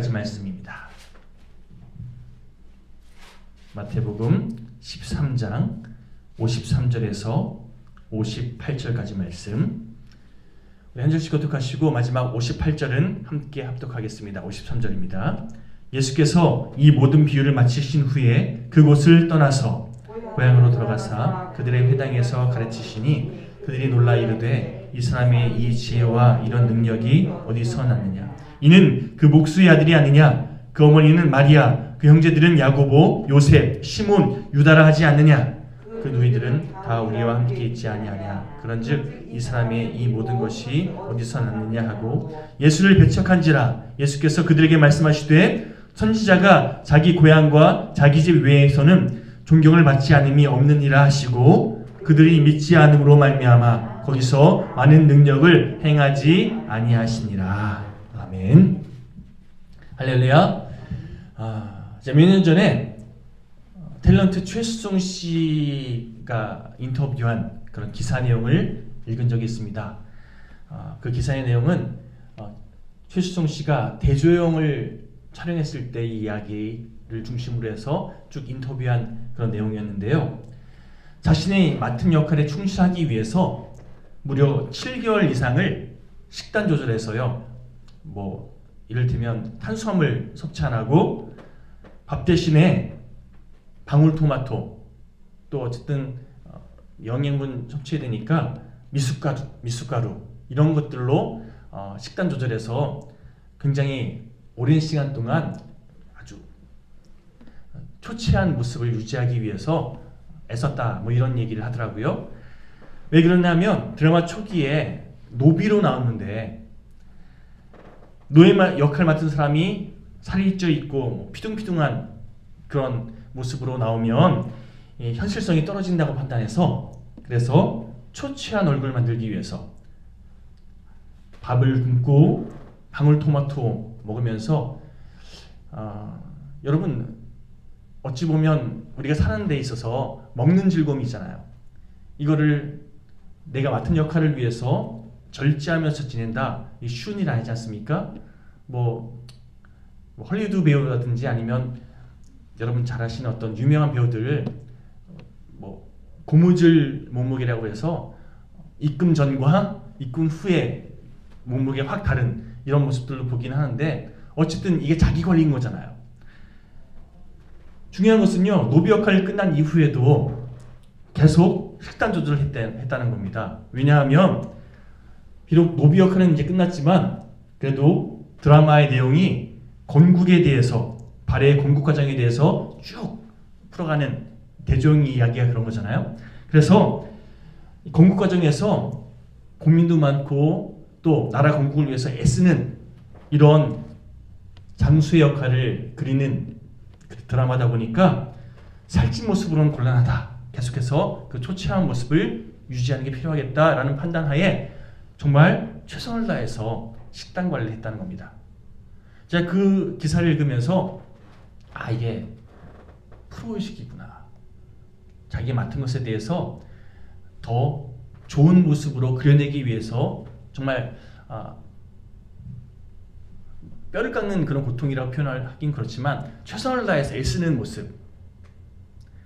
58절까지 말씀입니다. 마태복음 13장 53절에서 58절까지 말씀. 우리 한 절씩 교독하시고 마지막 58절은 함께 합독하겠습니다. 53절입니다. 예수께서 이 모든 비유를 마치신 후에 그곳을 떠나서 고향으로 돌아가사 그들의 회당에서 가르치시니 그들이 놀라 이르되 이 사람의 이 지혜와 이런 능력이 어디서 났느냐? 이는 그 목수의 아들이 아니냐? 그 어머니는 마리아, 그 형제들은 야고보, 요셉, 시몬, 유다라 하지 않느냐? 그 누이들은 다 우리와 함께 있지 아니하냐? 그런즉 이 사람의 이 모든 것이 어디서 났느냐 하고 예수를 배척한지라. 예수께서 그들에게 말씀하시되 선지자가 자기 고향과 자기 집 외에서는 존경을 받지 않음이 없느니라 하시고 그들이 믿지 않음으로 말미암아 거기서 많은 능력을 행하지 아니하시니라. 아멘. 할렐루야. 몇 년 전에 탤런트 최수종 씨가 인터뷰한 그런 기사 내용을 읽은 적이 있습니다. 그 기사의 내용은 최수종 씨가 대조영을 촬영했을 때의 이야기를 중심으로 해서 쭉 인터뷰한 그런 내용이었는데요. 자신의 맡은 역할에 충실하기 위해서 무려 7개월 이상을 식단 조절해서요. 이를테면 탄수화물 섭취 안 하고 밥 대신에 방울토마토 또 어쨌든 영양분 섭취해야 되니까 미숫가루 이런 것들로 식단 조절해서 굉장히 오랜 시간 동안 아주 초췌한 모습을 유지하기 위해서 애썼다 이런 얘기를 하더라고요. 왜 그러냐면 드라마 초기에 노비로 나왔는데 노예 역할 맡은 사람이 살이 쪄 있고 피둥피둥한 그런 모습으로 나오면 현실성이 떨어진다고 판단해서 그래서 초췌한 얼굴 만들기 위해서 밥을 굶고 방울토마토 먹으면서 여러분 어찌 보면 우리가 사는 데 있어서 먹는 즐거움이 있잖아요. 이거를 내가 맡은 역할을 위해서 절제하면서 지낸다. 이 쉬운 일 아니지 않습니까? 헐리우드 배우라든지 아니면 여러분 잘 아시는 어떤 유명한 배우들 고무줄 몸무게라고 해서 입금 전과 입금 후에 몸무게 확 다른 이런 모습들로 보긴 하는데 어쨌든 이게 자기 관리인 거잖아요. 중요한 것은요. 노비 역할이 끝난 이후에도 계속 식단 조절을 했다는 겁니다. 왜냐하면 비록 노비 역할은 이제 끝났지만 그래도 드라마의 내용이 건국에 대해서 발해의 건국 과정에 대해서 쭉 풀어가는 대조영 이야기가 그런 거잖아요. 그래서 건국 과정에서 고민도 많고 또 나라 건국을 위해서 애쓰는 이런 장수의 역할을 그리는 드라마다 보니까 살찐 모습으로는 곤란하다. 계속해서 그 초췌한 모습을 유지하는 게 필요하겠다라는 판단하에 정말 최선을 다해서 식단 관리를 했다는 겁니다. 제가 그 기사를 읽으면서 이게 프로의식이구나. 자기 맡은 것에 대해서 더 좋은 모습으로 그려내기 위해서 정말 뼈를 깎는 그런 고통이라고 표현을 하긴 그렇지만 최선을 다해서 애쓰는 모습.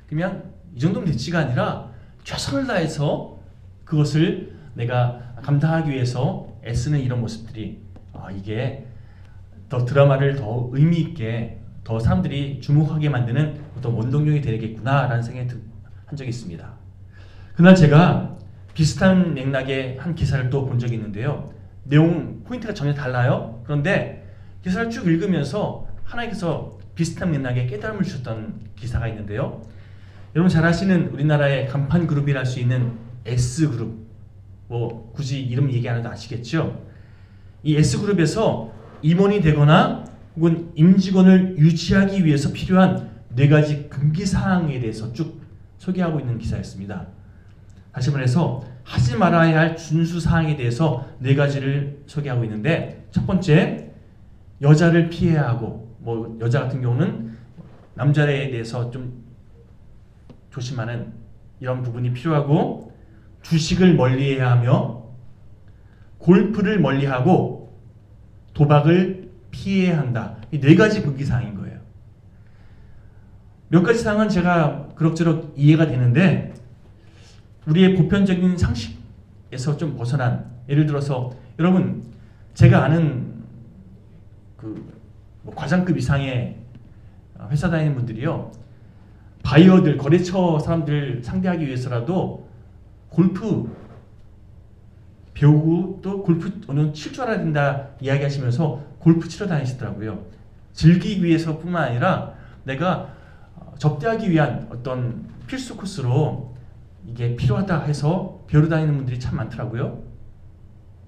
그냥 이 정도면 됐지가 아니라 최선을 다해서 그것을 내가 감당하기 위해서 애쓰는 이런 모습들이 이게 더 드라마를 더 의미 있게 더 사람들이 주목하게 만드는 어떤 원동력이 되겠구나라는 생각이 한 적이 있습니다. 그날 제가 비슷한 맥락의 한 기사를 또 본 적이 있는데요. 내용 포인트가 전혀 달라요. 그런데 기사를 쭉 읽으면서 하나님께서 비슷한 맥락의 깨달음을 주셨던 기사가 있는데요. 여러분 잘 아시는 우리나라의 간판 그룹이라 할 수 있는 S그룹, 굳이 이름 얘기 안 해도 아시겠죠? 이 S그룹에서 임원이 되거나 혹은 임직원을 유지하기 위해서 필요한 4가지 금기사항에 대해서 쭉 소개하고 있는 기사였습니다. 다시 말해서 하지 말아야 할 준수사항에 대해서 4가지를 소개하고 있는데 첫 번째, 여자를 피해야 하고 여자 같은 경우는 남자에 대해서 좀 조심하는 이런 부분이 필요하고 주식을 멀리해야 하며 골프를 멀리하고 도박을 피해야 한다. 이 네 가지 금기사항인 거예요. 몇 가지 사항은 제가 그럭저럭 이해가 되는데 우리의 보편적인 상식에서 좀 벗어난, 예를 들어서 여러분 제가 아는 뭐 과장급 이상의 회사 다니는 분들이요, 바이어들, 거래처 사람들 상대하기 위해서라도 골프 배우고 또 골프 어느 정도 칠 줄 알아야 된다 이야기하시면서 골프 치러 다니시더라고요. 즐기기 위해서뿐만 아니라 내가 접대하기 위한 어떤 필수 코스로 이게 필요하다 해서 배우러 다니는 분들이 참 많더라고요.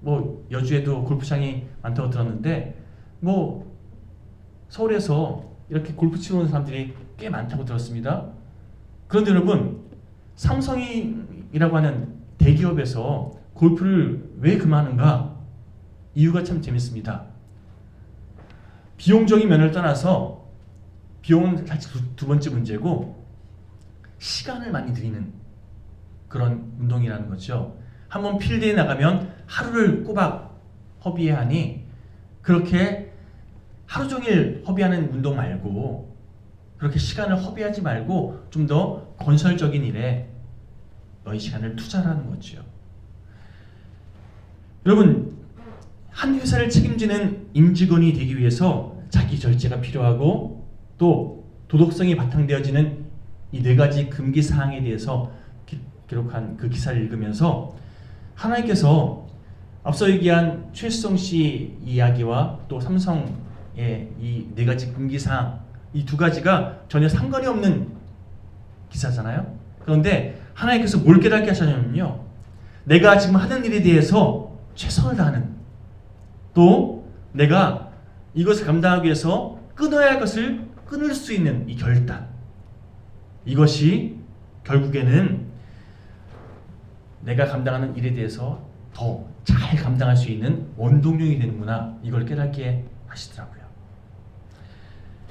뭐 여주에도 골프장이 많다고 들었는데 뭐 서울에서 이렇게 골프 치러 오는 사람들이 꽤 많다고 들었습니다. 그런데 여러분, 삼성이라고 하는 대기업에서 골프를 왜 그만하는가? 이유가 참 재밌습니다. 비용적인 면을 떠나서, 비용은 사실 두 번째 문제고, 시간을 많이 들이는 그런 운동이라는 거죠. 한번 필드에 나가면 하루를 꼬박 허비해야 하니, 그렇게 하루 종일 허비하는 운동 말고, 그렇게 시간을 허비하지 말고 좀 더 건설적인 일에 너희 시간을 투자하는 거죠. 여러분, 한 회사를 책임지는 임직원이 되기 위해서 자기 절제가 필요하고 또 도덕성이 바탕되어지는 이 네 가지 금기 사항에 대해서 기록한 그 기사를 읽으면서 하나님께서 앞서 얘기한 최수성 씨 이야기와 또 삼성의 이 네 가지 금기 사항, 이 두 가지가 전혀 상관이 없는 기사잖아요. 그런데 하나님께서 뭘 깨닫게 하셨냐면요, 내가 지금 하는 일에 대해서 최선을 다하는, 또 내가 이것을 감당하기 위해서 끊어야 할 것을 끊을 수 있는 이 결단, 이것이 결국에는 내가 감당하는 일에 대해서 더 잘 감당할 수 있는 원동력이 되는구나, 이걸 깨닫게 하시더라고요.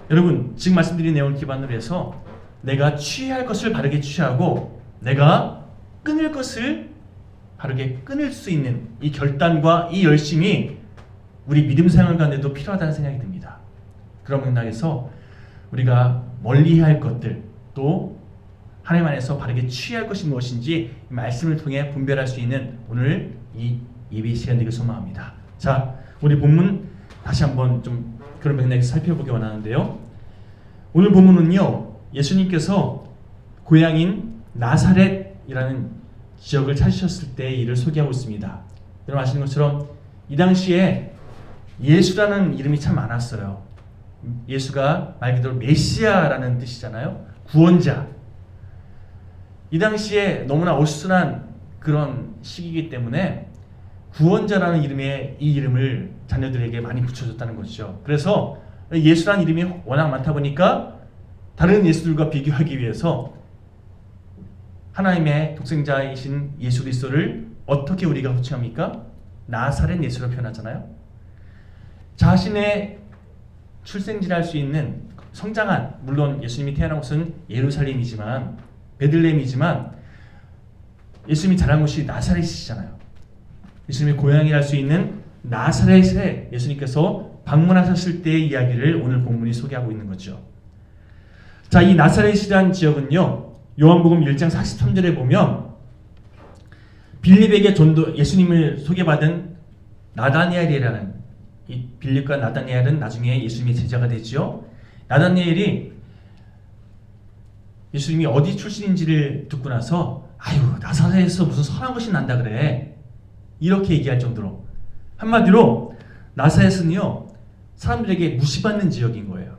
여러분, 지금 말씀드린 내용을 기반으로 해서 내가 취해야 할 것을 바르게 취하고 내가 끊을 것을 바르게 끊을 수 있는 이 결단과 이 열심이 우리 믿음 생활 가운데도 필요하다는 생각이 듭니다. 그런 맥락에서 우리가 멀리해야 할 것들, 또 하나님 안에서 바르게 취해야 할 것이 무엇인지 이 말씀을 통해 분별할 수 있는 오늘 이 예배 시간 되길 소망합니다. 자, 우리 본문 다시 한번 좀 그런 맥락에서 살펴보기 원하는데요. 오늘 본문은요, 예수님께서 고향인 나사렛이라는 지역을 찾으셨을 때의 일을 소개하고 있습니다. 여러분 아시는 것처럼 이 당시에 예수라는 이름이 참 많았어요. 예수가 말 그대로 메시아라는 뜻이잖아요. 구원자. 이 당시에 너무나 어수선한 그런 시기이기 때문에 구원자라는 이름의 이 이름을 자녀들에게 많이 붙여줬다는 것이죠. 그래서 예수라는 이름이 워낙 많다 보니까 다른 예수들과 비교하기 위해서 하나님의 독생자이신 예수 그리스도를 어떻게 우리가 호칭합니까? 나사렛 예수로 표현하잖아요. 자신의 출생지를 할 수 있는 성장한, 물론 예수님이 태어난 곳은 예루살렘이지만, 베들레헴이지만 예수님이 자란 곳이 나사렛이잖아요. 예수님의 고향이라 할 수 있는 나사렛에 예수님께서 방문하셨을 때의 이야기를 오늘 본문이 소개하고 있는 거죠. 자, 이 나사렛이라는 지역은요, 요한복음 1장 43절에 보면 빌립에게 예수님을 소개받은 나다니엘이라는, 이 빌립과 나다니엘은 나중에 예수님의 제자가 되죠. 나다니엘이 예수님이 어디 출신인지를 듣고 나서 아유, 나사렛에서 무슨 선한 것이 난다 그래, 이렇게 얘기할 정도로, 한마디로 나사렛은요 사람들에게 무시받는 지역인 거예요.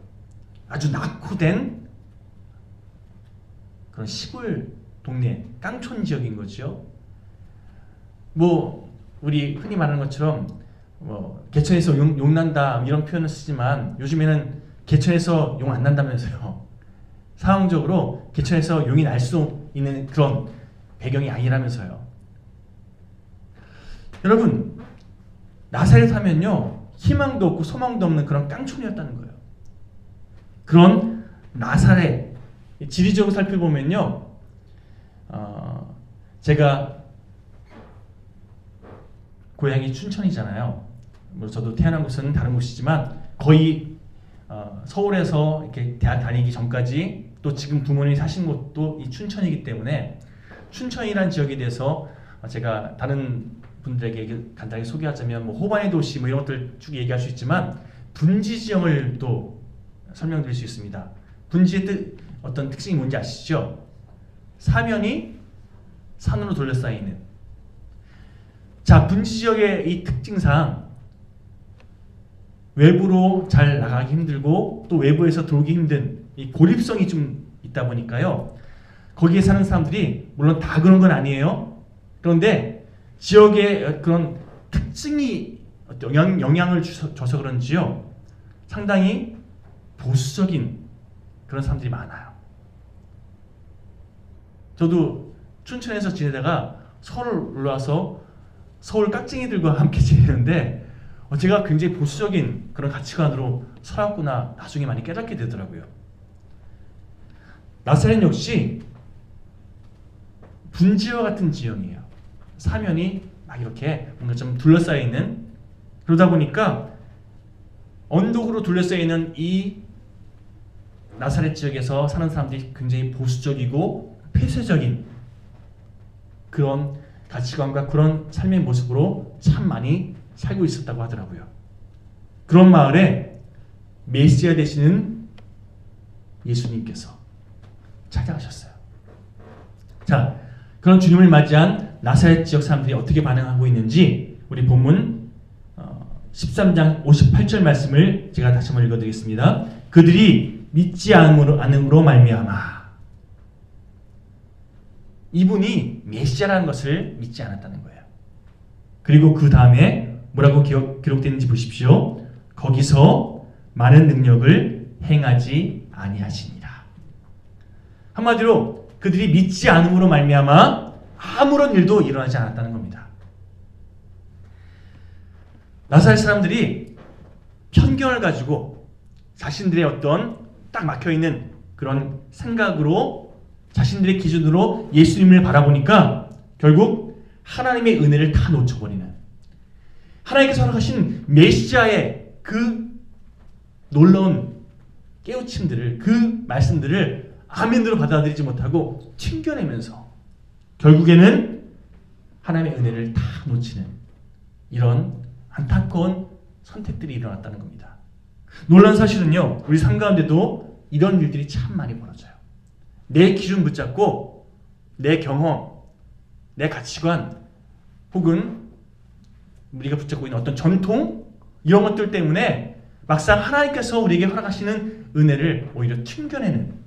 아주 낙후된 그런 시골 동네, 깡촌 지역인 거죠. 뭐 우리 흔히 말하는 것처럼 뭐 개천에서 용 난다 이런 표현을 쓰지만 요즘에는 개천에서 용 안 난다면서요. 상황적으로 개천에서 용이 날 수 있는 그런 배경이 아니라면서요. 여러분, 나사렛 하면요 희망도 없고 소망도 없는 그런 깡촌이었다는 거예요. 그런 나사렛, 지리적으로 살펴보면요, 제가 고향이 춘천이잖아요. 뭐 저도 태어난 곳은 다른 곳이지만 거의 서울에서 이렇게 대학 다니기 전까지 또 지금 부모님이 사신 곳도 이 춘천이기 때문에 춘천이라는 지역에 대해서 제가 다른 분들에게 간단히 소개하자면 뭐 호반의 도시 뭐 이런 것들 쭉 얘기할 수 있지만 분지 지형을 또 설명드릴 수 있습니다. 분지의 어떤 특징이 뭔지 아시죠? 사면이 산으로 둘러싸여 있는. 자, 분지 지역의 이 특징상 외부로 잘 나가기 힘들고 또 외부에서 들어오기 힘든 이 고립성이 좀 있다 보니까요. 거기에 사는 사람들이 물론 다 그런 건 아니에요. 그런데 지역의 그런 특징이 영향을 줘서 그런지요. 상당히 보수적인 그런 사람들이 많아요. 저도 춘천에서 지내다가 서울 올라와서 서울 깍쟁이들과 함께 지내는데 제가 굉장히 보수적인 그런 가치관으로 살았구나 나중에 많이 깨닫게 되더라고요. 나사렛 역시 분지와 같은 지형이에요. 사면이 막 이렇게 뭔가 좀 둘러싸여 있는, 그러다 보니까 언덕으로 둘러싸여 있는 이 나사렛 지역에서 사는 사람들이 굉장히 보수적이고 폐쇄적인 그런 가치관과 그런 삶의 모습으로 참 많이 살고 있었다고 하더라고요. 그런 마을에 메시아 되시는 예수님께서 찾아가셨어요. 자, 그런 주님을 맞이한 나사렛 지역 사람들이 어떻게 반응하고 있는지 우리 본문 13장 58절 말씀을 제가 다시 한번 읽어드리겠습니다. 그들이 믿지 않음으로 말미암아. 이분이 메시아라는 것을 믿지 않았다는 거예요. 그리고 그 다음에 뭐라고 기록되는지 보십시오. 거기서 많은 능력을 행하지 아니하시니라. 한마디로 그들이 믿지 않음으로 말미암아 아무런 일도 일어나지 않았다는 겁니다. 나사렛 사람들이 편견을 가지고 자신들의 어떤 딱 막혀있는 그런 생각으로 자신들의 기준으로 예수님을 바라보니까 결국 하나님의 은혜를 다 놓쳐버리는, 하나님께서 허락하신 메시아의 그 놀라운 깨우침들을, 그 말씀들을 아멘으로 받아들이지 못하고 튕겨내면서 결국에는 하나님의 은혜를 다 놓치는 이런 안타까운 선택들이 일어났다는 겁니다. 놀라운 사실은요, 우리 삶 가운데도 이런 일들이 참 많이 벌어져요. 내 기준 붙잡고 내 경험, 내 가치관, 혹은 우리가 붙잡고 있는 어떤 전통, 이런 것들 때문에 막상 하나님께서 우리에게 허락하시는 은혜를 오히려 튕겨내는,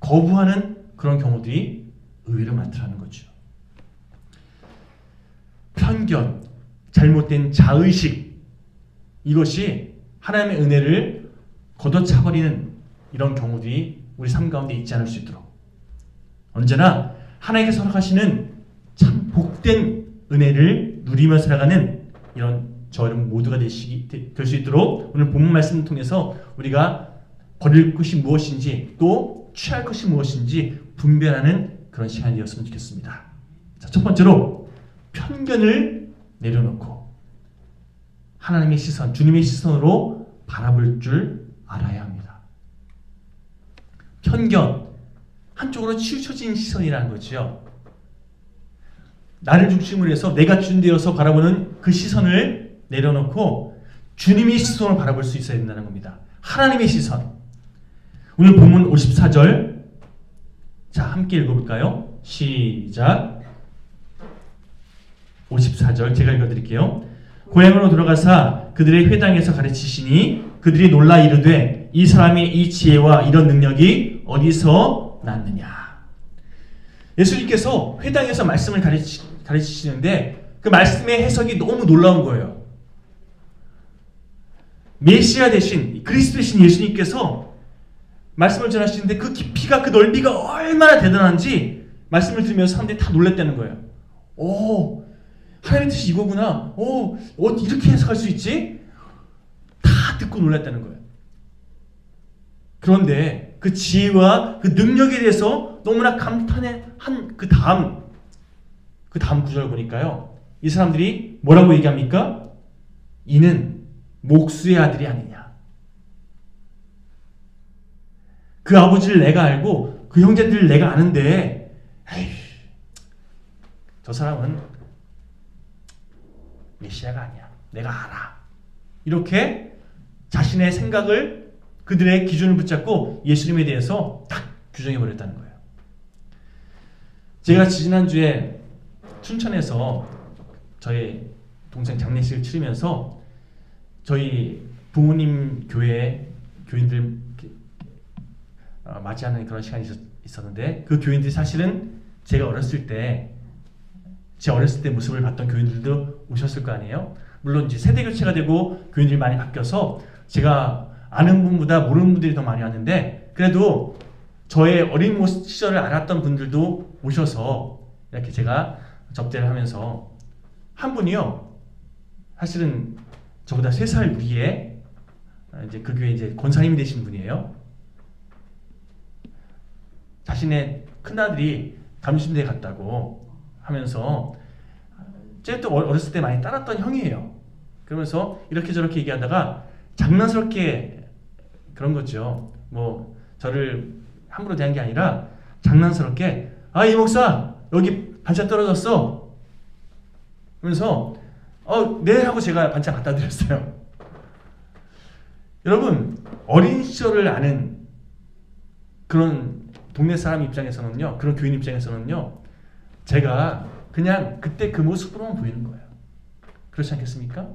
거부하는 그런 경우들이 의외로 많더라는 거죠. 편견, 잘못된 자의식, 이것이 하나님의 은혜를 걷어차버리는 이런 경우들이 우리 삶 가운데 있지 않을 수 있도록 언제나 하나님께서 허락하시는 참 복된 은혜를 누리며 살아가는 이런 저 여러분 모두가 될 수 있도록 오늘 본문 말씀을 통해서 우리가 버릴 것이 무엇인지 또 취할 것이 무엇인지 분별하는 그런 시간이 되었으면 좋겠습니다. 자, 첫 번째로 편견을 내려놓고 하나님의 시선, 주님의 시선으로 바라볼 줄 알아야 합니다. 편견, 한쪽으로 치우쳐진 시선이라는 거죠. 나를 중심으로 해서 내가 기준되어서 바라보는 그 시선을 내려놓고 주님의 시선을 바라볼 수 있어야 된다는 겁니다. 하나님의 시선. 오늘 본문 54절, 자 함께 읽어볼까요? 시작. 54절 제가 읽어드릴게요. 고향으로 들어가사 그들의 회당에서 가르치시니 그들이 놀라 이르되 이 사람의 이 지혜와 이런 능력이 어디서 났느냐. 예수님께서 회당에서 말씀을 가르치시는데 그 말씀의 해석이 너무 놀라운 거예요. 메시아 대신 그리스도 대신 예수님께서 말씀을 전하시는데 그 깊이가, 그 넓이가 얼마나 대단한지 말씀을 들으면서 사람들이 다 놀랐다는 거예요. 오, 하나님의 뜻이 이거구나. 오, 이렇게 해석할 수 있지? 다 듣고 놀랐다는 거예요. 그런데 그 지혜와 그 능력에 대해서 너무나 감탄한 그 다음 구절을 보니까요, 이 사람들이 뭐라고 얘기합니까? 이는 목수의 아들이 아니냐. 그 아버지를 내가 알고 그 형제들을 내가 아는데 에이, 저 사람은 메시아가 아니야. 내가 알아. 이렇게 자신의 생각을 그들의 기준을 붙잡고 예수님에 대해서 딱 규정해버렸다는 거예요. 제가 지난주에 춘천에서 저희 동생 장례식을 치르면서 저희 부모님 교회 교인들 맞이하는 그런 시간이 있었는데 그 교인들이 사실은 제가 어렸을 때 제 어렸을 때 모습을 봤던 교인들도 오셨을 거 아니에요. 물론 이제 세대 교체가 되고 교인들이 많이 바뀌어서 제가 아는 분보다 모르는 분들이 더 많이 왔는데 그래도 저의 어린 시절을 알았던 분들도 오셔서 이렇게 제가 접대를 하면서 한 분이요. 사실은 저보다 3살 위에 이제 그 교회 이제 권사님이 되신 분이에요. 자신의 큰아들이 감신대에 갔다고 하면서 쟤 또 어렸을 때 많이 따랐던 형이에요. 그러면서 이렇게 저렇게 얘기하다가 장난스럽게 그런 거죠. 뭐 저를 함부로 대한 게 아니라 장난스럽게 이 목사 여기 반찬 떨어졌어. 그러면서 네 하고 제가 반찬 갖다 드렸어요. 여러분 어린 시절을 아는 그런 동네 사람 입장에서는요, 그런 교인 입장에서는요, 제가 그냥 그때 그 모습으로만 보이는 거예요. 그렇지 않겠습니까?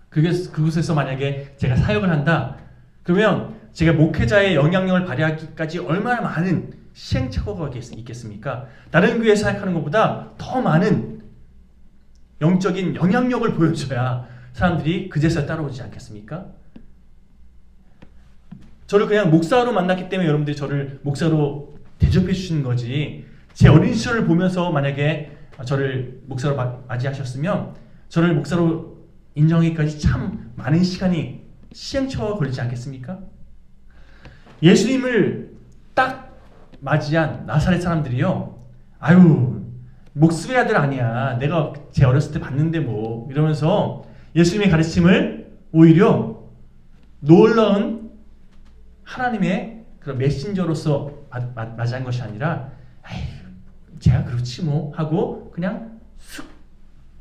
그곳에서 만약에 제가 사역을 한다, 그러면 제가 목회자의 영향력을 발휘하기까지 얼마나 많은 시행착오가 있겠습니까? 다른 교회에 사역하는 것보다 더 많은 영적인 영향력을 보여줘야 사람들이 그제서야 따라오지 않겠습니까? 저를 그냥 목사로 만났기 때문에 여러분들이 저를 목사로 대접해 주시는 거지, 제 어린 시절을 보면서 만약에 저를 목사로 맞이하셨으면 저를 목사로 인정하기까지 참 많은 시간이 시행착오가 걸리지 않겠습니까? 예수님을 딱 맞이한 나사렛 사람들이요, 아유 목수의 아들 아니야, 내가 제 어렸을 때 봤는데 뭐, 이러면서 예수님의 가르침을 오히려 놀라운 하나님의 그런 메신저로서 맞이한 것이 아니라 에이, 제가 그렇지 뭐 하고 그냥 쑥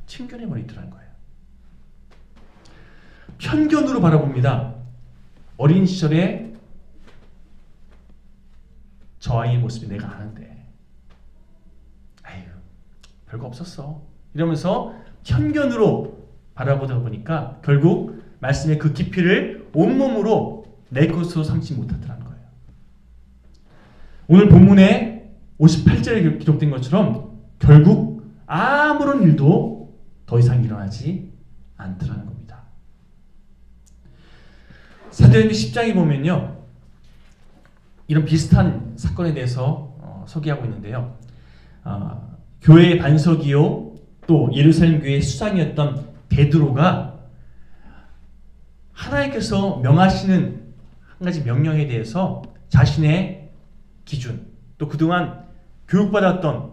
튕겨내버리더라는 거예요. 편견으로 바라봅니다. 어린 시절에 저 아이의 모습이 내가 아는데 아유 별거 없었어 이러면서 편견으로 바라보다 보니까 결국 말씀의 그 깊이를 온몸으로 내 것으로 삼지 못하더라는 거예요. 오늘 본문에 58절에 기록된 것처럼 결국 아무런 일도 더 이상 일어나지 않더라는 겁니다. 사도행전 10장에 보면요, 이런 비슷한 사건에 대해서 소개하고 있는데요. 교회의 반석이요 또 예루살렘 교회의 수장이었던 베드로가 하나님께서 명하시는 한 가지 명령에 대해서 자신의 기준, 또 그동안 교육받았던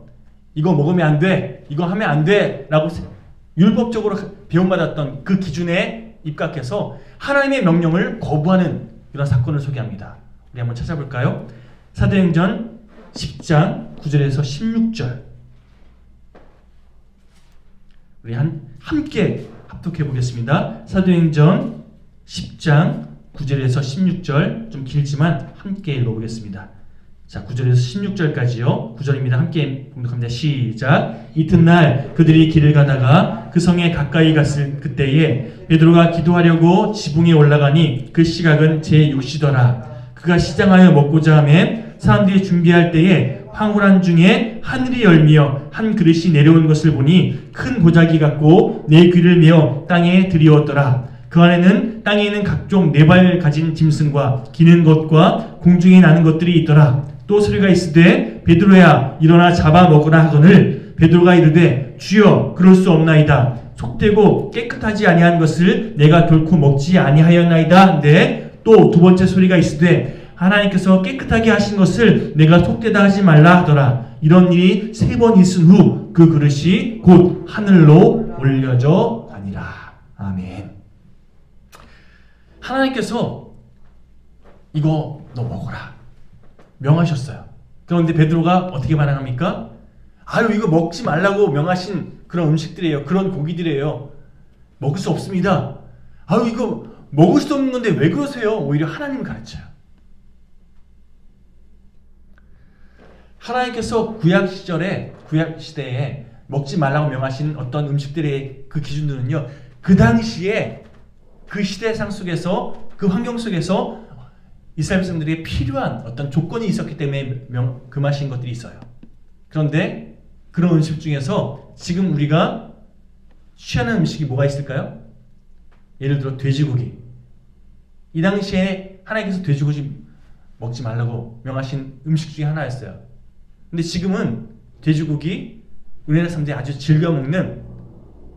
이거 먹으면 안 돼, 이거 하면 안 돼 라고 율법적으로 배움받았던 그 기준에 입각해서 하나님의 명령을 거부하는 이런 사건을 소개합니다. 우리 한번 찾아볼까요? 사도행전 10장 9절에서 16절, 우리 함께 합독해 보겠습니다. 사도행전 10장 9절에서 16절, 좀 길지만 함께 읽어보겠습니다. 자, 9절에서 16절까지요. 9절입니다. 함께 봉독합니다. 시작. 이튿날 그들이 길을 가다가 그 성에 가까이 갔을 그때에 베드로가 기도하려고 지붕에 올라가니 그 시각은 제6시더라. 그가 시장하여 먹고자 하매 사람들이 준비할 때에 황홀한 중에 하늘이 열리며 한 그릇이 내려온 것을 보니 큰 보자기 같고 네 귀를 메어 땅에 들이었더라. 그 안에는 땅에 있는 각종 네 발 가진 짐승과 기는 것과 공중에 나는 것들이 있더라. 또 소리가 있으되 베드로야 일어나 잡아 먹으라 하거늘 베드로가 이르되 주여 그럴 수 없나이다. 속되고 깨끗하지 아니한 것을 내가 결코 먹지 아니하였나이다. 네, 또 두 번째 소리가 있으되 하나님께서 깨끗하게 하신 것을 내가 속되다 하지 말라 하더라. 이런 일이 3번 있은 후 그 그릇이 곧 하늘로 올려져 가니라. 아멘. 하나님께서 이거 너 먹어라 명하셨어요. 그런데 베드로가 어떻게 반응합니까? 아유, 이거 먹지 말라고 명하신 그런 음식들이에요. 그런 고기들이에요. 먹을 수 없습니다. 아유, 이거 먹을 수 없는 건데 왜 그러세요? 오히려 하나님 가르쳐요. 하나님께서 구약 시대에 먹지 말라고 명하신 어떤 음식들의 그 기준들은요, 그 당시에 그 시대상 속에서, 그 환경 속에서 이스라엘 백성들에게 필요한 어떤 조건이 있었기 때문에 금하신 것들이 있어요. 그런데 그런 음식 중에서 지금 우리가 취하는 음식이 뭐가 있을까요? 예를 들어 돼지고기. 이 당시에 하나님께서 돼지고기 먹지 말라고 명하신 음식 중에 하나였어요. 근데 지금은 돼지고기 우리나라 사람들이 아주 즐겨 먹는,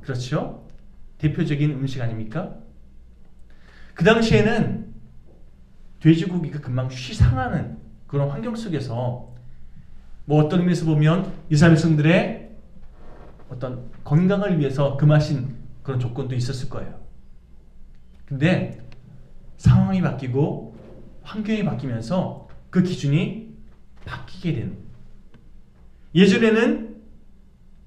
그렇죠? 대표적인 음식 아닙니까? 그 당시에는 돼지고기가 금방 상하는 그런 환경 속에서 뭐 어떤 의미에서 보면 이스라엘 백성들의 어떤 건강을 위해서 금하신 그런 조건도 있었을 거예요. 근데 상황이 바뀌고 환경이 바뀌면서 그 기준이 바뀌게 되는, 예전에는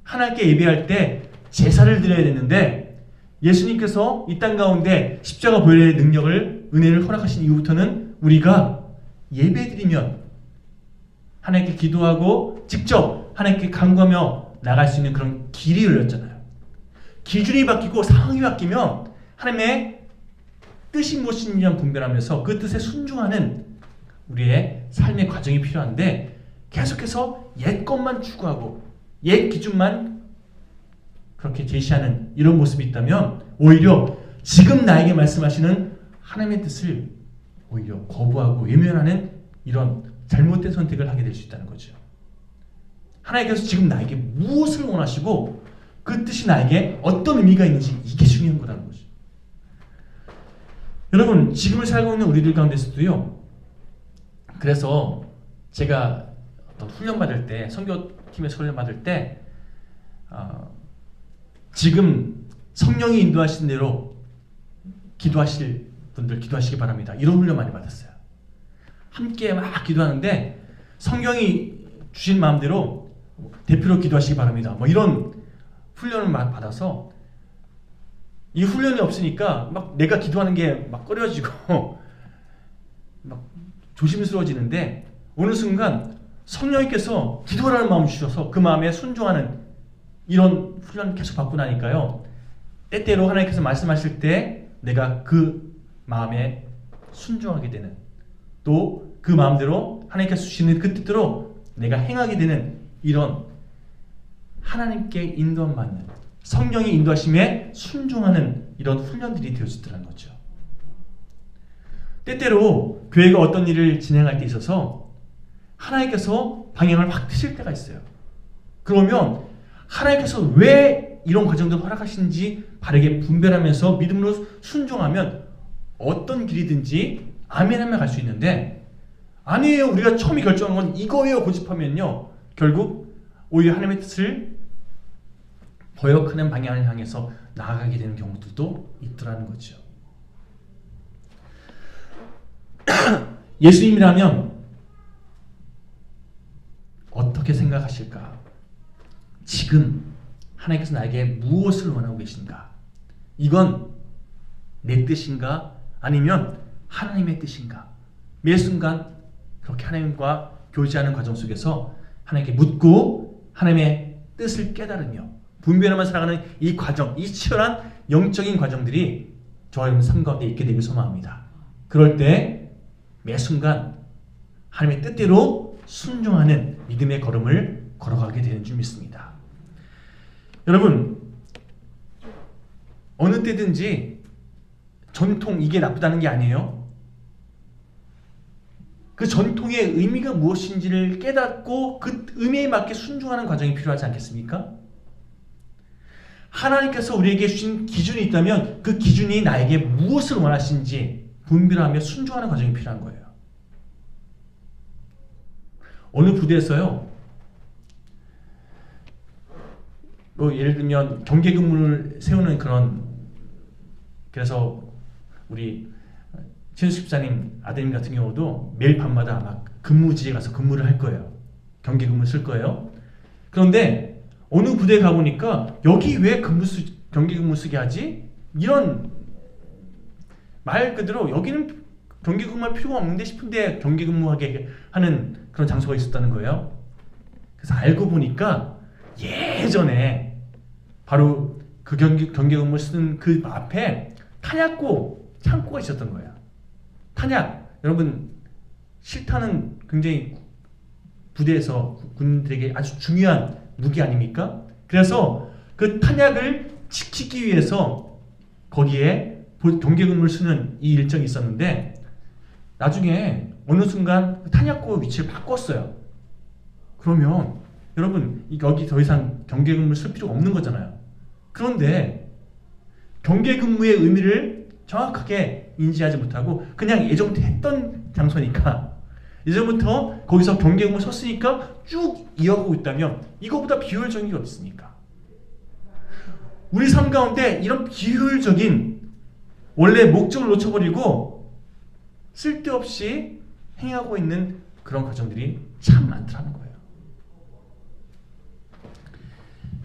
하나님께 예배할 때 제사를 드려야 되는데 예수님께서 이 땅 가운데 십자가 보혈의 능력을, 은혜를 허락하신 이후부터는 우리가 예배드리면 하나님께 기도하고 직접 하나님께 간구하며 나갈 수 있는 그런 길이 열렸잖아요. 기준이 바뀌고 상황이 바뀌면 하나님의 뜻이 무엇인지 분별하면서 그 뜻에 순종하는 우리의 삶의 과정이 필요한데, 계속해서 옛 것만 추구하고 옛 기준만 그렇게 제시하는 이런 모습이 있다면 오히려 지금 나에게 말씀하시는 하나님의 뜻을 오히려 거부하고 외면하는 이런 잘못된 선택을 하게 될 수 있다는 거죠. 하나님께서 지금 나에게 무엇을 원하시고 그 뜻이 나에게 어떤 의미가 있는지, 이게 중요한 거라는 거죠. 여러분, 지금을 살고 있는 우리들 가운데서도요, 그래서 제가 어떤 훈련 받을 때, 선교팀에서 훈련 받을 때 지금 성령이 인도하신 대로 기도하실 분들 기도하시기 바랍니다. 이런 훈련 많이 받았어요. 함께 막 기도하는데 성령이 주신 마음대로 대표로 기도하시기 바랍니다. 뭐 이런 훈련을 받아서, 이 훈련이 없으니까 막 내가 기도하는 게 막 꺼려지고 막 조심스러워지는데, 어느 순간 성령님께서 기도하라는 마음을 주셔서 그 마음에 순종하는 이런 훈련을 계속 받고 나니까요, 때때로 하나님께서 말씀하실 때 내가 그 마음에 순종하게 되는, 또 그 마음대로 하나님께서 주시는 그 뜻대로 내가 행하게 되는, 이런 하나님께 인도함 받는, 성령의 인도하심에 순종하는 이런 훈련들이 되어지더라는 거죠. 때때로 교회가 어떤 일을 진행할 때 있어서 하나님께서 방향을 확 트실 때가 있어요. 그러면 하나님께서 왜 이런 과정들을 허락하시는지 바르게 분별하면서 믿음으로 순종하면 어떤 길이든지 아멘하며 갈 수 있는데, 아니에요, 우리가 처음에 결정한 건 이거예요 고집하면요, 결국 오히려 하나님의 뜻을 거역하는 방향을 향해서 나아가게 되는 경우들도 있더라는 거죠. 예수님이라면 어떻게 생각하실까? 지금 하나님께서 나에게 무엇을 원하고 계신가? 이건 내 뜻인가? 아니면 하나님의 뜻인가? 매 순간 그렇게 하나님과 교제하는 과정 속에서 하나님께 묻고 하나님의 뜻을 깨달으며 분별하며 살아가는 이 과정, 이 치열한 영적인 과정들이 저와 여러분 삶 가운데 있게 되길 소망합니다. 그럴 때 매 순간 하나님의 뜻대로 순종하는 믿음의 걸음을 걸어가게 되는 줄 믿습니다. 여러분, 어느 때든지 전통, 이게 나쁘다는 게 아니에요. 그 전통의 의미가 무엇인지를 깨닫고 그 의미에 맞게 순종하는 과정이 필요하지 않겠습니까? 하나님께서 우리에게 주신 기준이 있다면 그 기준이 나에게 무엇을 원하시는지 분별하며 순종하는 과정이 필요한 거예요. 어느 부대에서요, 뭐 예를 들면 경계 근무를 세우는 그런, 그래서 우리 최은수 집사님 아드님 같은 경우도 매일 밤마다 막 근무지에 가서 근무를 할 거예요. 경계 근무 쓸 거예요. 그런데 어느 부대에 가보니까 여기 왜 경계 근무 쓰게 하지? 이런 말 그대로 여기는 경계 근무할 필요가 없는데 싶은데 경계 근무하게 하는 그런 장소가 있었다는 거예요. 그래서 알고 보니까 예전에 바로 그 경계 근무 쓰는 그 앞에 탄약고 창고가 있었던 거예요. 탄약, 여러분 실탄은 굉장히 부대에서 군인들에게 아주 중요한 무기 아닙니까? 그래서 그 탄약을 지키기 위해서 거기에 경계 근무를 쓰는 이 일정이 있었는데 나중에 어느 순간 탄약고 위치를 바꿨어요. 그러면 여러분 여기 더 이상 경계 근무를 쓸 필요가 없는 거잖아요. 그런데 경계 근무의 의미를 정확하게 인지하지 못하고 그냥 예전부터 했던 장소니까 예전부터 거기서 경계 근무 썼으니까 쭉 이어가고 있다면 이거보다 비효율적인 게 없습니까? 우리 삶 가운데 이런 비효율적인 원래 목적을 놓쳐버리고 쓸데없이 행하고 있는 그런 과정들이 참 많더라는 거예요.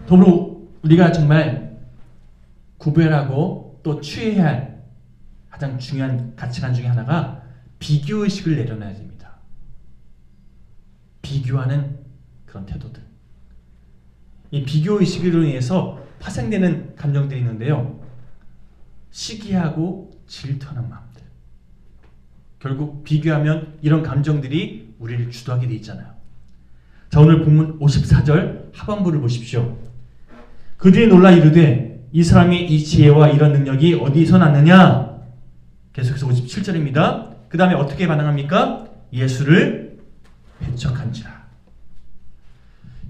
더불어 우리가 정말 구별하고 또 취해야 할 가장 중요한 가치관 중에 하나가 비교의식을 내려놔야 됩니다. 비교하는 그런 태도들. 이 비교의식으로 인해서 파생되는 감정들이 있는데요. 시기하고 질투하는 마음들. 결국 비교하면 이런 감정들이 우리를 주도하게 돼 있잖아요. 자, 오늘 본문 54절 하반부를 보십시오. 그들이 놀라 이르되 이 사람이 이 지혜와 이런 능력이 어디서 났느냐? 계속해서 57절입니다. 그 다음에 어떻게 반응합니까? 예수를 배척한지라.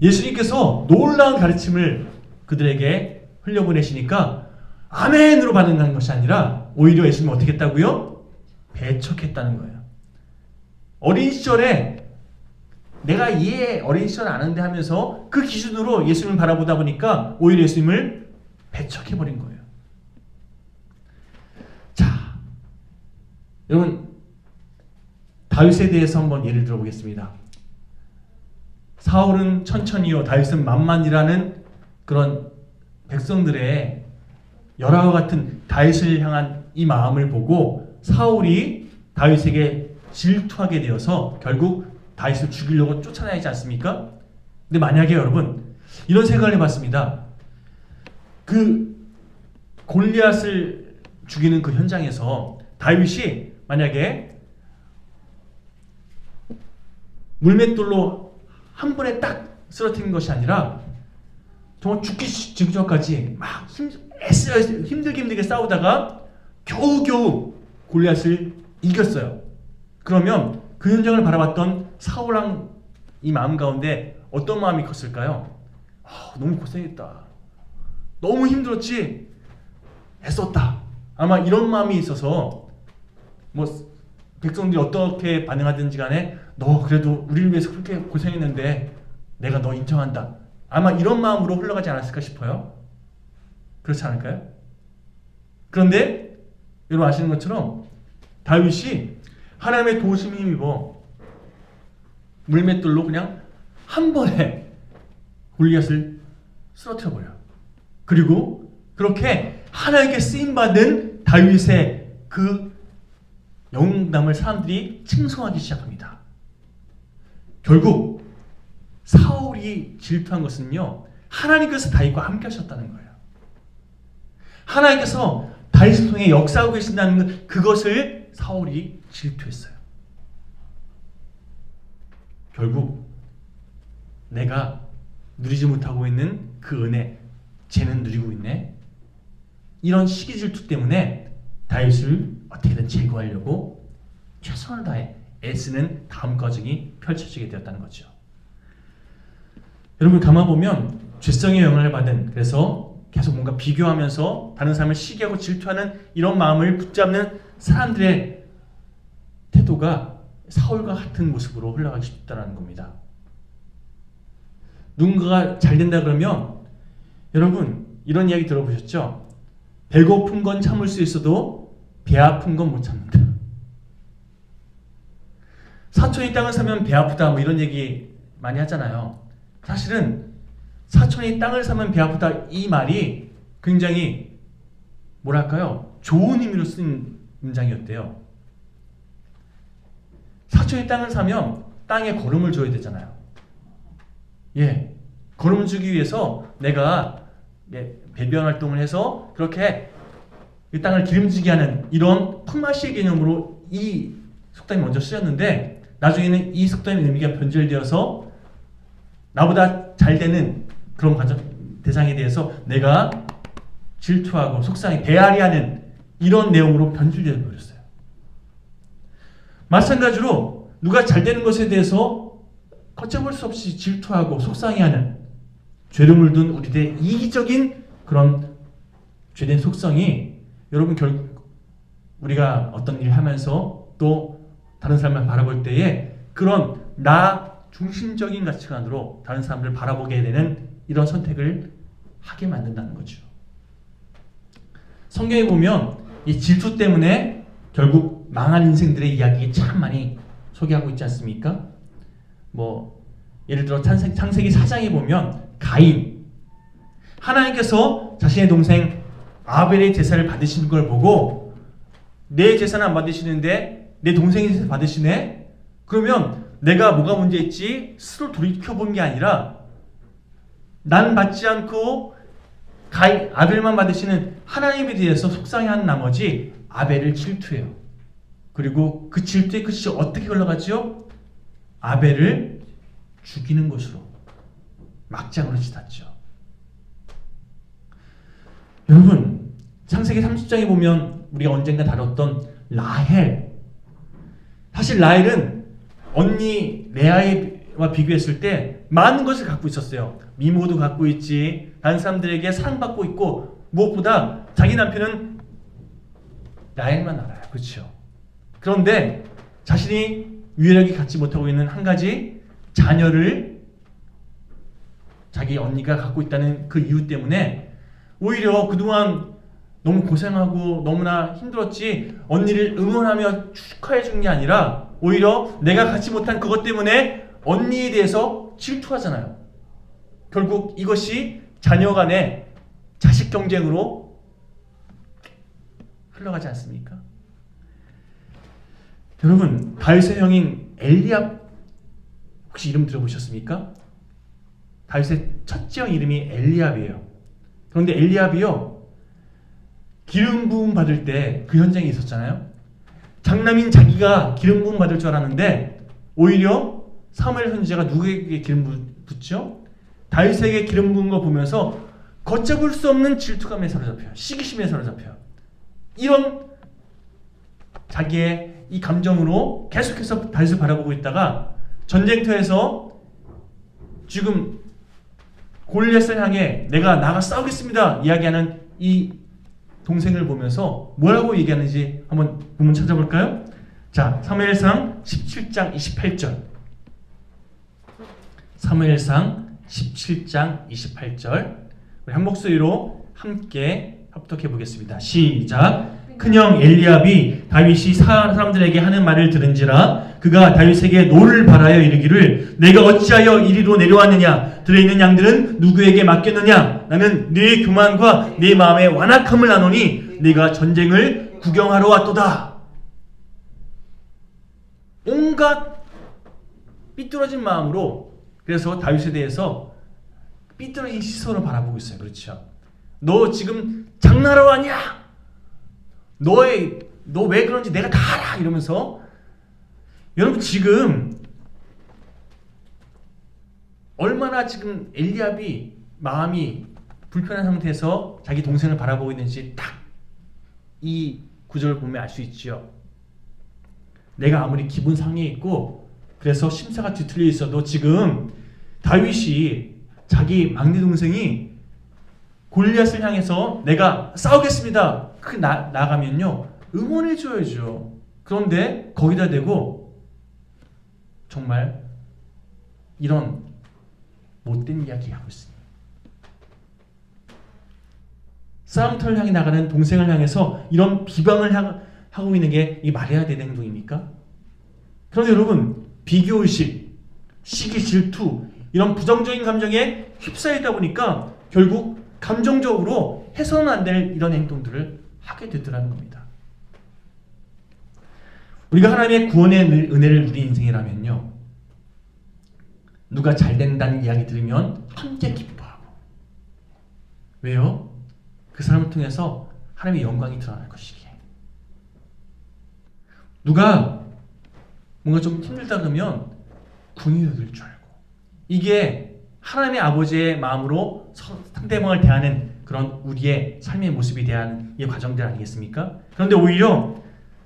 예수님께서 놀라운 가르침을 그들에게 흘려보내시니까 아멘으로 반응하는 것이 아니라 오히려 예수님은 어떻게 했다고요? 배척했다는 거예요. 어린 시절에 내가 어린 시절 아는데 하면서 그 기준으로 예수님을 바라보다 보니까 오히려 예수님을 배척해버린 거예요. 자, 여러분 다윗에 대해서 한번 예를 들어보겠습니다. 사울은 천천히요, 다윗은 만만이라는 그런 백성들의 열화와 같은 다윗을 향한 이 마음을 보고 사울이 다윗에게 질투하게 되어서 결국 다윗을 죽이려고 쫓아다니지 않습니까? 근데 만약에 여러분 이런 생각을 해봤습니다. 그 골리앗을 죽이는 그 현장에서 다윗이 만약에 물맷돌로 한 번에 딱 쓰러뜨린 것이 아니라 정말 죽기 직전까지 막 힘들게 싸우다가 겨우겨우 골리앗을 이겼어요. 그러면 그 현장을 바라봤던 사울왕 이 마음 가운데 어떤 마음이 컸을까요? 너무 고생했다. 너무 힘들었지? 애썼다. 아마 이런 마음이 있어서 뭐 백성들이 어떻게 반응하든지 간에 너 그래도 우리를 위해서 그렇게 고생했는데 내가 너 인정한다. 아마 이런 마음으로 흘러가지 않았을까 싶어요. 그렇지 않을까요? 그런데 여러분 아시는 것처럼 다윗이 하나님의 도우심에 힘입어 물맷돌로 그냥 한 번에 골리앗을 쓰러뜨려버려요. 그리고 그렇게 하나님께 쓰임받은 다윗의 그 영웅담을 사람들이 칭송하기 시작합니다. 결국 사울이 질투한 것은요, 하나님께서 다윗과 함께 하셨다는 거예요. 하나님께서 다윗을 통해 역사하고 계신다는 그것을 사울이 질투했어요. 결국 내가 누리지 못하고 있는 그 은혜, 쟤는 누리고 있네. 이런 시기 질투 때문에 다윗을 어떻게든 제거하려고 최선을 다해 애쓰는 다음 과정이 펼쳐지게 되었다는 거죠. 여러분 가만 보면 죄성의 영향을 받은, 그래서 계속 뭔가 비교하면서 다른 사람을 시기하고 질투하는 이런 마음을 붙잡는 사람들의 태도가 사울과 같은 모습으로 흘러가기 쉽다는 겁니다. 누군가가 잘 된다 그러면 여러분 이런 이야기 들어보셨죠? 배고픈 건 참을 수 있어도 배 아픈 건 못 참는다. 사촌이 땅을 사면 배 아프다 뭐 이런 얘기 많이 하잖아요. 사실은 사촌이 땅을 사면 배 아프다 이 말이 굉장히 뭐랄까요? 좋은 의미로 쓴 문장이었대요. 사촌이 땅을 사면 땅에 거름을 줘야 되잖아요. 예, 거름을 주기 위해서 내가 배변 활동을 해서 그렇게 이 땅을 기름지게 하는 이런 품앗이의 개념으로 이 속담이 먼저 쓰였는데 나중에는 이 속담의 의미가 변질되어서 나보다 잘 되는 그런 대상에 대해서 내가 질투하고 속상해 배앓이하는 이런 내용으로 변질되어 버렸어요. 마찬가지로 누가 잘 되는 것에 대해서 걷잡을 수 없이 질투하고 속상해하는 죄를 물든 우리들의 이기적인 그런 죄된 속성이 여러분 결국 우리가 어떤 일을 하면서 또 다른 사람을 바라볼 때에 그런 나 중심적인 가치관으로 다른 사람들을 바라보게 되는 이런 선택을 하게 만든다는 거죠. 성경에 보면 이 질투 때문에 결국 망한 인생들의 이야기 참 많이 소개하고 있지 않습니까? 뭐 예를 들어 창세기 4장에 보면 가인, 하나님께서 자신의 동생 아벨의 제사를 받으시는 걸 보고 내 제사는 안 받으시는데 내 동생의 제사 받으시네? 그러면 내가 뭐가 문제있지? 스스로 돌이켜본 게 아니라 난 받지 않고 아벨만 받으시는 하나님에 대해서 속상해하는 나머지 아벨을 질투해요. 그리고 그 질투의 끝이 어떻게 흘러가죠? 아벨을 죽이는 것으로 막장으로 치닫죠. 여러분 창세기 30장에 보면 우리가 언젠가 다뤘던 라헬, 사실 라헬은 언니 레아와 비교했을 때 많은 것을 갖고 있었어요. 미모도 갖고 있지, 다른 사람들에게 사랑받고 있고, 무엇보다 자기 남편은 라헬만 알아요. 그렇죠? 그런데 자신이 유일하게 갖지 못하고 있는 한 가지 자녀를 자기 언니가 갖고 있다는 그 이유 때문에 오히려 그동안 너무 고생하고 너무나 힘들었지 언니를 응원하며 축하해 준 게 아니라 오히려 내가 갖지 못한 그것 때문에 언니에 대해서 질투하잖아요. 결국 이것이 자녀 간의 자식 경쟁으로 흘러가지 않습니까? 여러분 다윗의 형인 엘리압 혹시 이름 들어보셨습니까? 다윗의 첫째 형 이름이 엘리압이에요. 그런데 엘리압이요 기름 부음 받을 때 그 현장에 있었잖아요. 장남인 자기가 기름 부음 받을 줄 알았는데 오히려 사무엘 선지자가 누구에게 기름 붓죠? 다윗에게 기름 부은 거 보면서 걷잡을 수 없는 질투감에 사로잡혀요. 시기심에 사로잡혀요. 이런 자기의 이 감정으로 계속해서 다윗을 바라보고 있다가 전쟁터에서 지금 골리앗을 향해 내가 나가 싸우겠습니다 이야기하는 이 동생을 보면서 뭐라고 얘기하는지 한번 본문 찾아볼까요? 자, 사무엘상 17장 28절. 사무엘상 17장 28절. 우리 한 목소리로 함께 합독해 보겠습니다. 시작. 큰형 엘리압이 다윗이 사람들에게 하는 말을 들은지라 그가 다윗에게 노를 바라여 이르기를 내가 어찌하여 이리로 내려왔느냐 들어있는 양들은 누구에게 맡겼느냐 나는 네 교만과 네 마음의 완악함을 아노니 네가 전쟁을 구경하러 왔도다. 온갖 삐뚤어진 마음으로 그래서 다윗에 대해서 삐뚤어진 시선으로 바라보고 있어요. 그렇죠? 너 지금 장난하러 왔냐? 너 왜 그런지 내가 다 알아 이러면서 여러분 지금 얼마나 지금 엘리압이 마음이 불편한 상태에서 자기 동생을 바라보고 있는지 딱 이 구절을 보면 알 수 있죠. 내가 아무리 기분 상해 있고 그래서 심사가 뒤틀려 있어도 지금 다윗이 자기 막내 동생이 골리앗을 향해서 내가 싸우겠습니다. 나가면요 응원해 줘야죠. 그런데 거기다 대고 정말 이런 못된 이야기 하고 있습니다. 싸움터를 향해 나가는 동생을 향해서 이런 비방을 하고 있는 게 이 말해야 되는 행동입니까? 그런데 여러분 비교의식, 시기, 질투 이런 부정적인 감정에 휩싸이다 보니까 결국 감정적으로 해서는 안 될 이런 행동들을 하게 되더라는 겁니다. 우리가 하나님의 구원의 은혜를 누린 인생이라면요, 누가 잘 된다는 이야기 들으면 함께 기뻐하고. 왜요? 그 사람을 통해서 하나님의 영광이 드러날 것이기에. 누가 뭔가 좀 힘들다 그러면 궁이 여길 줄 알고. 이게 하나님의 아버지의 마음으로 상대방을 대하는 그런 우리의 삶의 모습에 대한 이 과정들 아니겠습니까? 그런데 오히려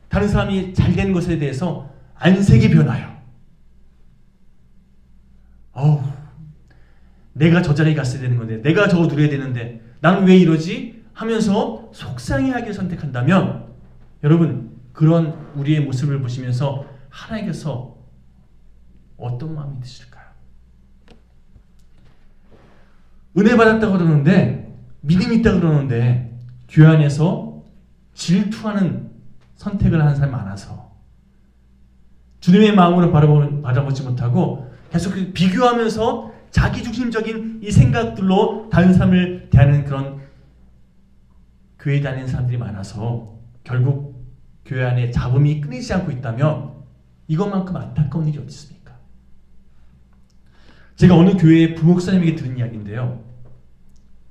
다른 사람이 잘 된 것에 대해서 안색이 변하여. 내가 저 자리에 갔어야 되는 건데, 내가 저거 누려야 되는데 나는 왜 이러지? 하면서 속상해하기를 선택한다면, 여러분 그런 우리의 모습을 보시면서 하나님께서 어떤 마음이 드실까요? 은혜 받았다고 그러는데, 믿음이 있다고 그러는데 교회 안에서 질투하는 선택을 하는 사람이 많아서 주님의 마음으로 바라보지 못하고 계속 비교하면서 자기중심적인 이 생각들로 다른 사람을 대하는 그런 교회에 다니는 사람들이 많아서 결국 교회 안에 잡음이 끊이지 않고 있다면 이것만큼 안타까운 일이 어디 있습니까? 제가 어느 교회의 부목사님에게 들은 이야기인데요,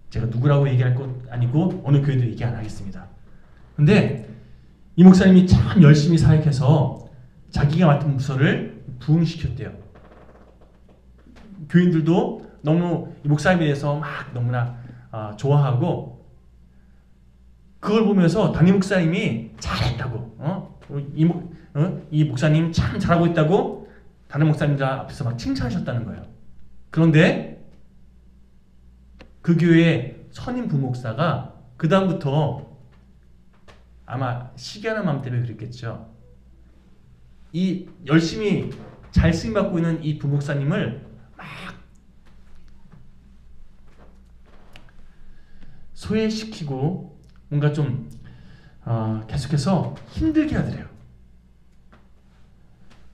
제가 누구라고 얘기할 것 아니고 어느 교회도 얘기 안 하겠습니다. 근데 이 목사님이 참 열심히 사역해서 자기가 맡은 부서를 부흥시켰대요. 교인들도 너무 이 목사님에 대해서 막 너무나 좋아하고, 그걸 보면서 담임 목사님이 잘했다고, 이 목사님 참 잘하고 있다고 다른 목사님들 앞에서 막 칭찬하셨다는 거예요. 그런데 그 교회의 선임 부목사가 그 다음부터 아마 시기하는 마음 때문에 그랬겠죠. 이 열심히 잘 쓰임받고 있는 이 부목사님을 막 소외시키고 뭔가 좀 계속해서 힘들게 하더래요.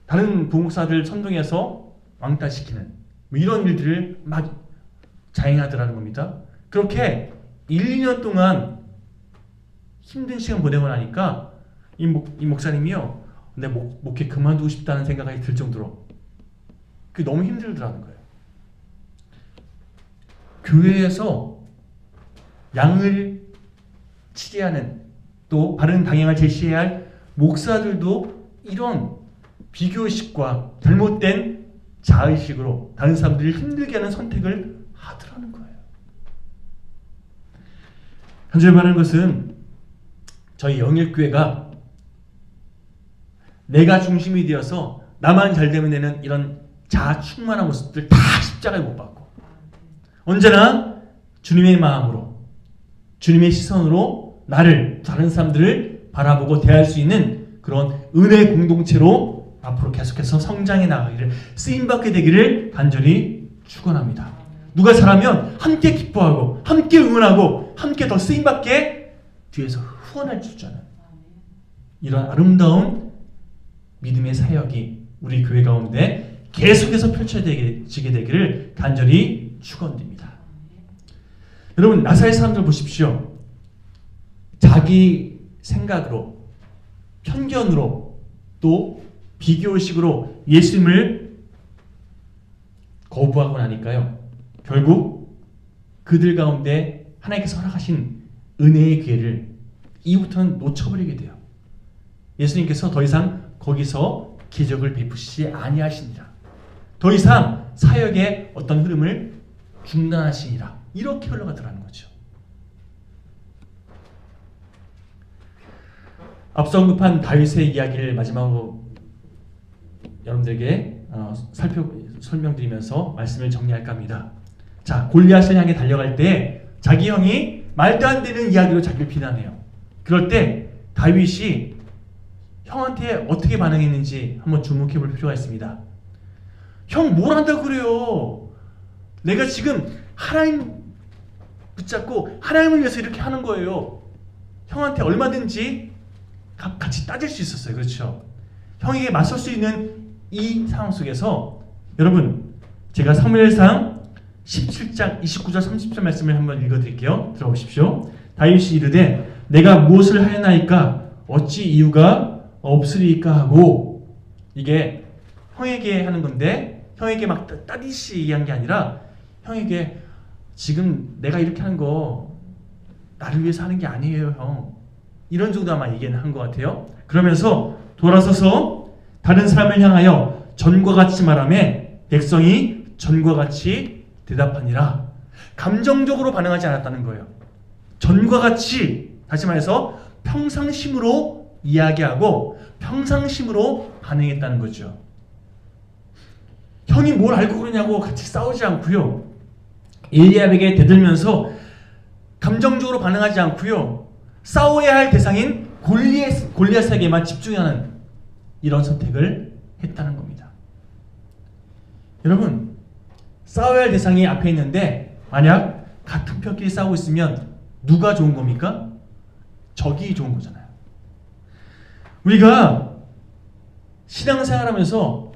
다른 부목사들 선동해서 왕따시키는 이런 일들을 막 자행하더라는 겁니다. 그렇게 1, 2년 동안 힘든 시간 보내고 나니까 이 목사님이요, 내 목회 그만두고 싶다는 생각이 들 정도로 그게 너무 힘들더라는 거예요. 교회에서 양을 치리하는, 또 바른 방향을 제시해야 할 목사들도 이런 비교의식과 잘못된 자의식으로 다른 사람들을 힘들게 하는 선택을 하더라는 거예요. 현재 말하는 것은 저희 영일교회가 내가 중심이 되어서 나만 잘 되면 되는 이런 자아 충만한 모습들 다 십자가에 못 박고, 언제나 주님의 마음으로, 주님의 시선으로 나를, 다른 사람들을 바라보고 대할 수 있는 그런 은혜 공동체로 앞으로 계속해서 성장해 나가기를, 쓰임받게 되기를 간절히 축원합니다. 누가 잘하면 함께 기뻐하고 함께 응원하고 함께 더 쓰임받게 뒤에서 후원할 줄 아는 이런 아름다운 믿음의 사역이 우리 교회 가운데 계속해서 펼쳐지게 되기를 간절히 축원드립니다. 여러분, 나사렛 사람들 보십시오. 자기 생각으로, 편견으로, 또 비교의식으로 예수님을 거부하고 나니까요, 결국 그들 가운데 하나님께서 허락하신 은혜의 기회를 이후부터는 놓쳐버리게 돼요. 예수님께서 더 이상 거기서 기적을 베푸시지 아니하시니라. 더 이상 사역의 어떤 흐름을 중단하시니라. 이렇게 흘러가더라는 거죠. 앞서 언급한 다윗의 이야기를 마지막으로 여러분들에게 설명드리면서 말씀을 정리할까 합니다. 자, 골리앗을 향해 달려갈 때 자기 형이 말도 안 되는 이야기로 자기를 비난해요. 그럴 때 다윗이 형한테 어떻게 반응했는지 한번 주목해 볼 필요가 있습니다. 형 뭘 한다고 그래요? 내가 지금 하나님 붙잡고 하나님을 위해서 이렇게 하는 거예요. 형한테 얼마든지 같이 따질 수 있었어요. 그렇죠? 형에게 맞설 수 있는 이 상황 속에서 여러분 제가 사무엘상 17장 29절 30절 말씀을 한번 읽어드릴게요. 들어보십시오. 다윗이 이르되 내가 무엇을 하였나이까 어찌 이유가 없으리까 하고, 이게 형에게 하는 건데 형에게 막 따디시 얘기한 게 아니라 형에게 지금 내가 이렇게 하는 거 나를 위해서 하는 게 아니에요 형, 이런 정도 아마 얘기는 한 것 같아요. 그러면서 돌아서서 다른 사람을 향하여 전과 같이 말하매 백성이 전과 같이 대답하니라. 감정적으로 반응하지 않았다는 거예요. 전과 같이, 다시 말해서 평상심으로 이야기하고 평상심으로 반응했다는 거죠. 형이 뭘 알고 그러냐고 같이 싸우지 않고요. 엘리압에게 대들면서 감정적으로 반응하지 않고요. 싸워야 할 대상인 골리앗에게만 집중하는 이런 선택을 했다는 겁니다. 여러분, 싸워야 할 대상이 앞에 있는데 만약 같은 편끼리 싸우고 있으면 누가 좋은 겁니까? 적이 좋은 거잖아요. 우리가 신앙생활하면서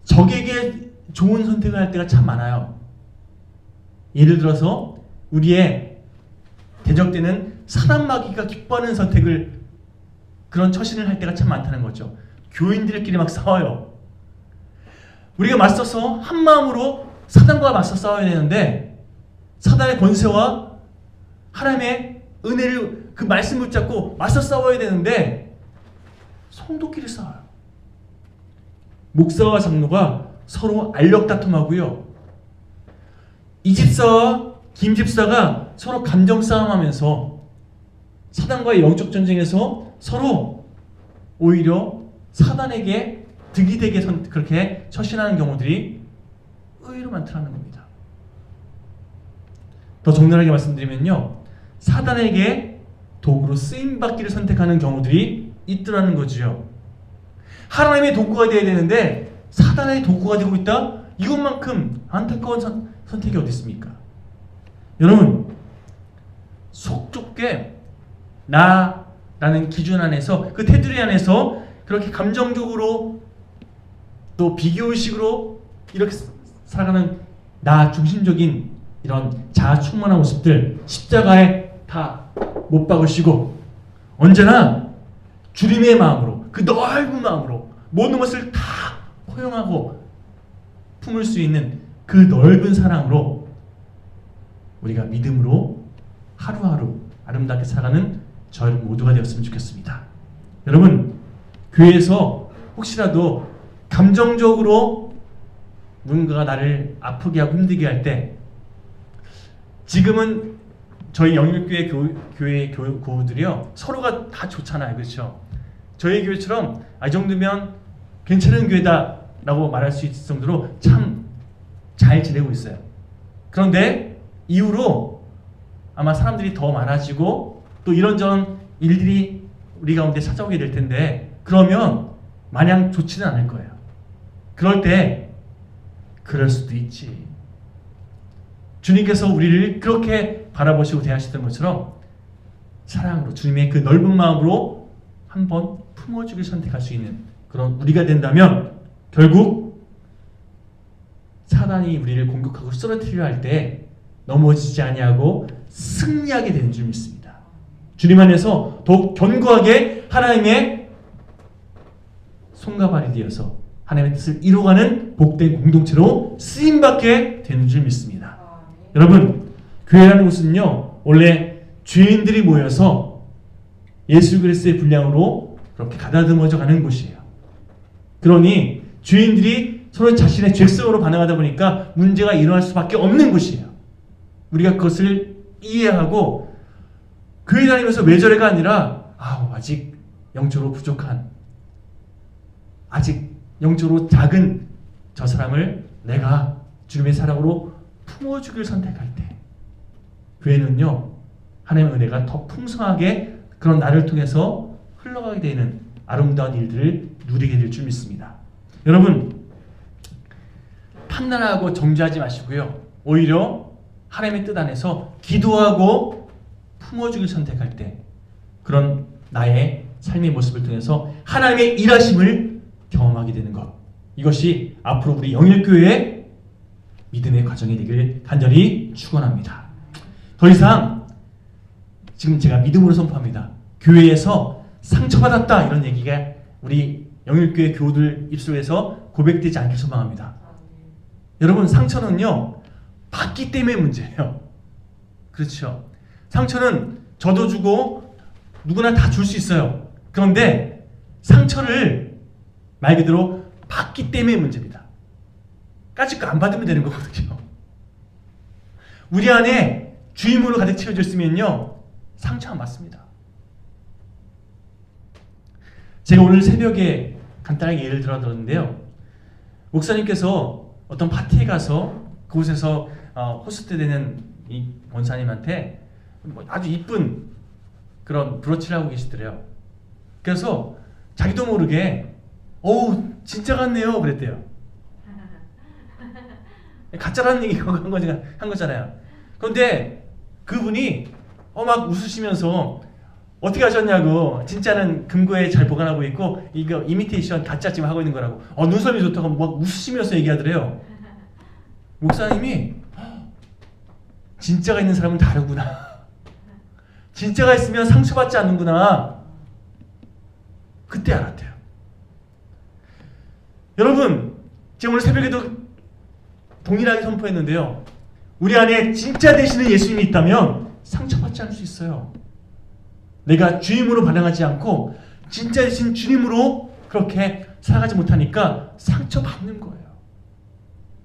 적에게 좋은 선택을 할 때가 참 많아요. 예를 들어서 우리의 대적되는 사람 마귀가 기뻐하는 선택을, 그런 처신을 할 때가 참 많다는 거죠. 교인들끼리 막 싸워요. 우리가 맞서서 한 마음으로 사단과 맞서 싸워야 되는데 사단의 권세와 하나님의 은혜를, 그 말씀을 붙잡고 맞서 싸워야 되는데 성도끼리 싸워요. 목사와 장로가 서로 알력 다툼하고요. 이 집사와 김 집사가 서로 감정 싸움하면서 사단과의 영적 전쟁에서 서로 오히려 사단에게 득이 되게 그렇게 처신하는 경우들이 의외로 많다는 겁니다. 더 적나라하게 말씀드리면요, 사단에게 도구로 쓰임받기를 선택하는 경우들이 있더라는 거지요. 하나님의 도구가 되어야 되는데 사단의 도구가 되고 있다? 이것만큼 안타까운 선택이 어디 있습니까? 여러분, 속 좁게 나라는 기준 안에서, 그 테두리 안에서 그렇게 감정적으로 또 비교의식으로 이렇게 살아가는 나 중심적인 이런 자아 충만한 모습들 십자가에 다 못 박으시고 언제나 주님의 마음으로, 그 넓은 마음으로 모든 것을 다 포용하고 품을 수 있는 그 넓은 사랑으로 우리가 믿음으로 하루하루 아름답게 살아가는 저희 모두가 되었으면 좋겠습니다. 여러분, 교회에서 혹시라도 감정적으로 누군가가 나를 아프게 하고 힘들게 할 때, 지금은 저희 영일교회 교회 교우들이요 서로가 다 좋잖아요, 그렇죠? 저희 교회처럼 이 정도면 괜찮은 교회다 라고 말할 수 있을 정도로 참 잘 지내고 있어요. 그런데 이후로 아마 사람들이 더 많아지고 또 이런저런 일들이 우리 가운데 찾아오게 될 텐데, 그러면 마냥 좋지는 않을 거예요. 그럴 때 그럴 수도 있지, 주님께서 우리를 그렇게 바라보시고 대하시던 것처럼 사랑으로, 주님의 그 넓은 마음으로 한번 품어주길 선택할 수 있는 그런 우리가 된다면 결국 사단이 우리를 공격하고 쓰러뜨리려 할 때 넘어지지 아니하고 승리하게 되는 줄 믿습니다. 주님 안에서 더욱 견고하게 하나님의 손과 발이 되어서 하나님의 뜻을 이루어가는 복된 공동체로 쓰임받게 되는 줄 믿습니다. 여러분, 교회라는 곳은요 원래 죄인들이 모여서 예수 그리스도의 분량으로 그렇게 가다듬어져 가는 곳이에요. 그러니 죄인들이 서로 자신의 죄성으로 반응하다 보니까 문제가 일어날 수밖에 없는 곳이에요. 우리가 그것을 이해하고 교회 다니면서 외절해가 아니라 아직 영적으로 부족한, 아직 영적으로 작은 저 사람을 내가 주님의 사랑으로 품어주길 선택할 때 교회는요 하나님의 은혜가 더 풍성하게 그런 나를 통해서 흘러가게 되는 아름다운 일들을 누리게 될 줄 믿습니다. 여러분, 판단하고 정죄하지 마시고요, 오히려 하나님의 뜻 안에서 기도하고 품어주길 선택할 때 그런 나의 삶의 모습을 통해서 하나님의 일하심을 경험하게 되는 것, 이것이 앞으로 우리 영일교회의 믿음의 과정이 되길 간절히 축원합니다. 더 이상 지금 제가 믿음으로 선포합니다. 교회에서 상처받았다 이런 얘기가 우리 영일교회 교우들 입술에서 고백되지 않길 소망합니다. 여러분, 상처는요 받기 때문에 문제예요. 그렇죠? 상처는 저도 주고 누구나 다 줄 수 있어요. 그런데 상처를 말 그대로 받기 때문에 문제입니다. 까짓 거 안 받으면 되는 거거든요. 우리 안에 주임으로 가득 채워져 있으면요 상처 안 받습니다. 제가 오늘 새벽에 간단하게 예를 들었는데요, 목사님께서 어떤 파티에 가서 그곳에서 호스트 되는 이 원사님한테 아주 이쁜 그런 브로치를 하고 계시더래요. 그래서 자기도 모르게 어우 진짜 같네요 그랬대요. 가짜라는 얘기 한 거잖아요. 그런데 그분이 막 웃으시면서 어떻게 하셨냐고, 진짜는 금고에 잘 보관하고 있고 이거 이미테이션 가짜 지금 하고 있는 거라고 눈썹이 좋다고 막 웃으시면서 얘기하더래요. 목사님이 진짜가 있는 사람은 다르구나. 진짜가 있으면 상처받지 않는구나. 그때 알았대요. 여러분, 제가 오늘 새벽에도 동일하게 선포했는데요, 우리 안에 진짜 되시는 예수님이 있다면 상처받지 않을 수 있어요. 내가 주임으로 반응하지 않고 진짜 되신 주님으로 그렇게 살아가지 못하니까 상처받는 거예요.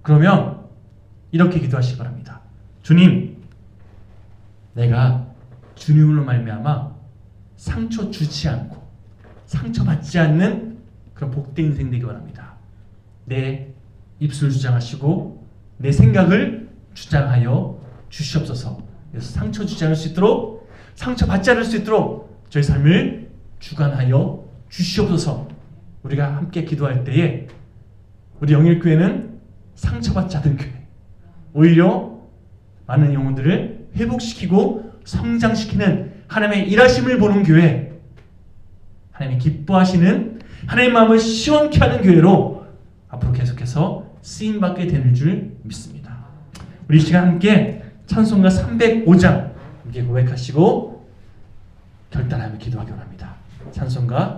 그러면 이렇게 기도하시기 바랍니다. 주님, 내가 주님으로 말미암아 상처 주지 않고 상처받지 않는 그런 복된 인생 되기 바랍니다. 내 입술 주장하시고 내 생각을 주장하여 주시옵소서. 그래서 상처 주지 않을 수 있도록, 상처받지 않을 수 있도록 저희 삶을 주관하여 주시옵소서. 우리가 함께 기도할 때에 우리 영일교회는 상처받지 않은 교회, 오히려 많은 영혼들을 회복시키고 성장시키는 하나님의 일하심을 보는 교회, 하나님이 기뻐하시는, 하나님의 마음을 시원케 하는 교회로 앞으로 계속해서 쓰임받게 되는 줄 믿습니다. 우리 이 시간 함께 찬송가 305장 함께 고백하시고 결단하며 기도하기 원합니다. 찬송가